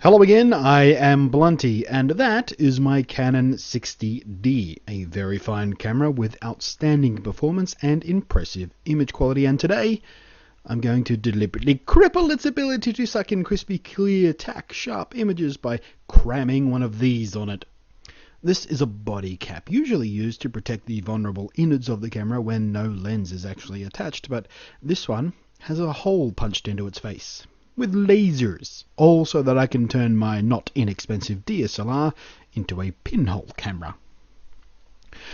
Hello again, I am Blunty, and that is my Canon 60D, a very fine camera with outstanding performance and impressive image quality. And today, I'm going to deliberately cripple its ability to suck in crispy, clear, tack, sharp images by cramming one of these on it. This is a body cap, usually used to protect the vulnerable innards of the camera when no lens is actually attached, but this one has a hole punched into its face with lasers, all so that I can turn my not inexpensive DSLR into a pinhole camera.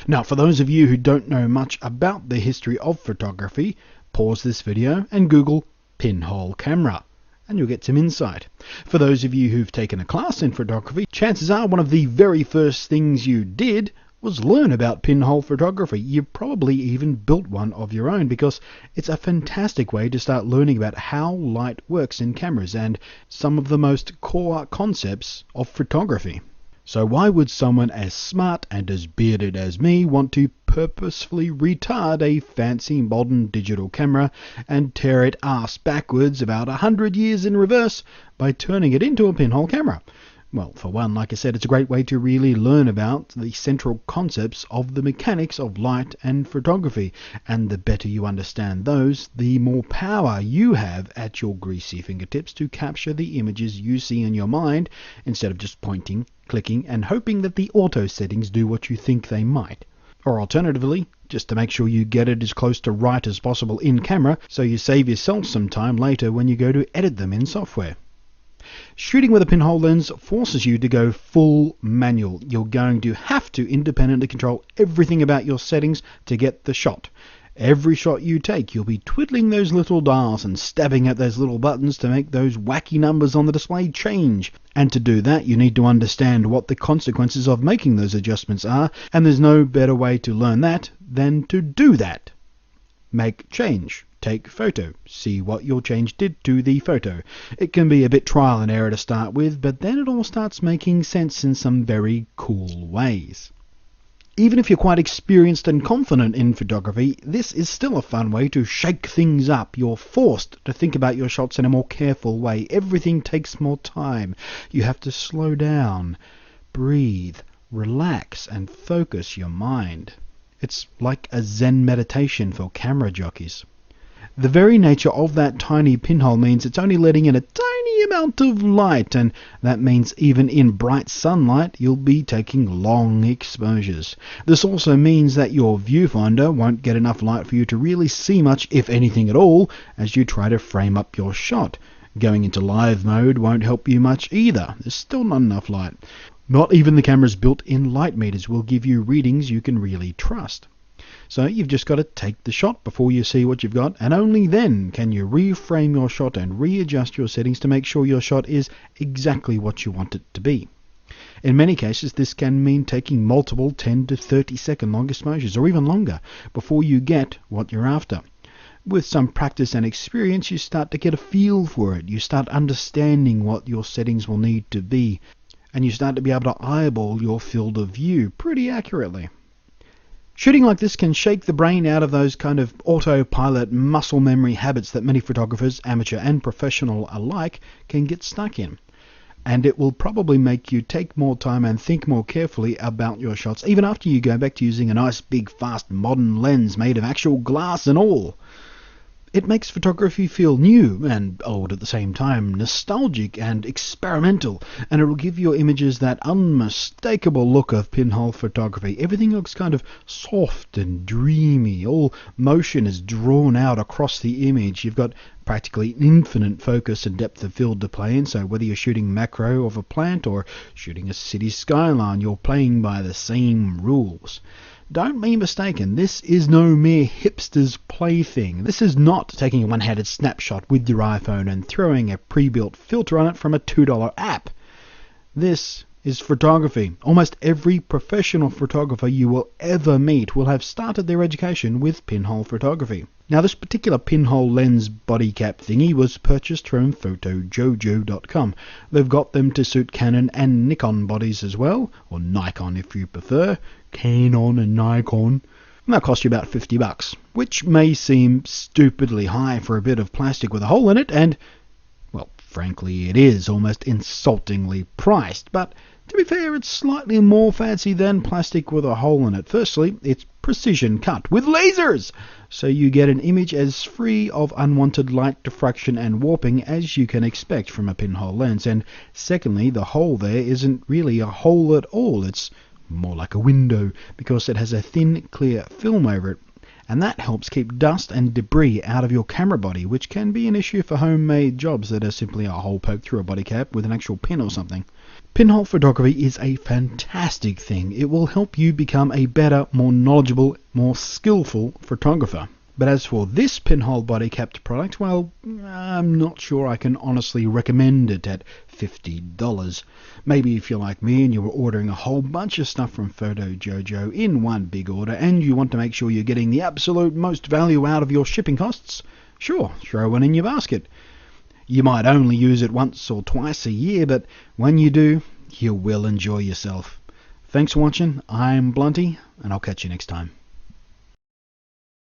Now, for those of you who don't know much about the history of photography, pause this video and Google pinhole camera, and you'll get some insight. For those of you who've taken a class in photography, chances are one of the very first things you did was learn about pinhole photography. You probably even built one of your own, because it's a fantastic way to start learning about how light works in cameras and some of the most core concepts of photography. So why would someone as smart and as bearded as me want to purposefully retard a fancy modern digital camera and tear it ass backwards about 100 years in reverse by turning it into a pinhole camera? Well, for one, like I said, it's a great way to really learn about the central concepts of the mechanics of light and photography. And the better you understand those, the more power you have at your greasy fingertips to capture the images you see in your mind, instead of just pointing, clicking, and hoping that the auto settings do what you think they might. Or alternatively, just to make sure you get it as close to right as possible in camera, so you save yourself some time later when you go to edit them in software. Shooting with a pinhole lens forces you to go full manual. You're going to have to independently control everything about your settings to get the shot. Every shot you take, you'll be twiddling those little dials and stabbing at those little buttons to make those wacky numbers on the display change. And to do that, you need to understand what the consequences of making those adjustments are, and there's no better way to learn that than to do that. Make change. Take photo. See what your change did to the photo. It can be a bit trial and error to start with, but then it all starts making sense in some very cool ways. Even if you're quite experienced and confident in photography, this is still a fun way to shake things up. You're forced to think about your shots in a more careful way. Everything takes more time. You have to slow down, breathe, relax, and focus your mind. It's like a Zen meditation for camera jockeys. The very nature of that tiny pinhole means it's only letting in a tiny amount of light, and that means even in bright sunlight you'll be taking long exposures. This also means that your viewfinder won't get enough light for you to really see much, if anything at all, as you try to frame up your shot. Going into live mode won't help you much either. There's still not enough light. Not even the camera's built-in light meters will give you readings you can really trust. So you've just got to take the shot before you see what you've got, and only then can you reframe your shot and readjust your settings to make sure your shot is exactly what you want it to be. In many cases, this can mean taking multiple 10 to 30 second long exposures, or even longer, before you get what you're after. With some practice and experience, you start to get a feel for it. You start understanding what your settings will need to be, and you start to be able to eyeball your field of view pretty accurately. Shooting like this can shake the brain out of those kind of autopilot muscle memory habits that many photographers, amateur and professional alike, can get stuck in. And it will probably make you take more time and think more carefully about your shots, even after you go back to using a nice big fast modern lens made of actual glass and all. It makes photography feel new and old at the same time, nostalgic and experimental, and it will give your images that unmistakable look of pinhole photography. Everything looks kind of soft and dreamy. All motion is drawn out across the image. You've got practically infinite focus and depth of field to play in, so whether you're shooting macro of a plant or shooting a city skyline, you're playing by the same rules. Don't be mistaken, this is no mere hipster's plaything. This is not taking a one-handed snapshot with your iPhone and throwing a pre-built filter on it from a $2 app. This is photography. Almost every professional photographer you will ever meet will have started their education with pinhole photography. Now, this particular pinhole lens body cap thingy was purchased from photojojo.com. They've got them to suit Canon and Nikon bodies as well, or Nikon if you prefer, Canon and Nikon. And they'll cost you about $50, which may seem stupidly high for a bit of plastic with a hole in it, and, well, Frankly, it is almost insultingly priced, but to be fair, it's slightly more fancy than plastic with a hole in it. Firstly, it's precision cut with lasers, so you get an image as free of unwanted light diffraction and warping as you can expect from a pinhole lens. And secondly, the hole there isn't really a hole at all, it's more like a window, because it has a thin, clear film over it. And that helps keep dust and debris out of your camera body, which can be an issue for homemade jobs that are simply a hole poked through a body cap with an actual pin or something. Pinhole photography is a fantastic thing. It will help you become a better, more knowledgeable, more skillful photographer. But as for this pinhole body capped product, well, I'm not sure I can honestly recommend it at $50. Maybe if you're like me and you were ordering a whole bunch of stuff from Photo Jojo in one big order and you want to make sure you're getting the absolute most value out of your shipping costs, sure, throw one in your basket. You might only use it once or twice a year, but when you do, you will enjoy yourself. Thanks for watching. I'm Blunty, and I'll catch you next time.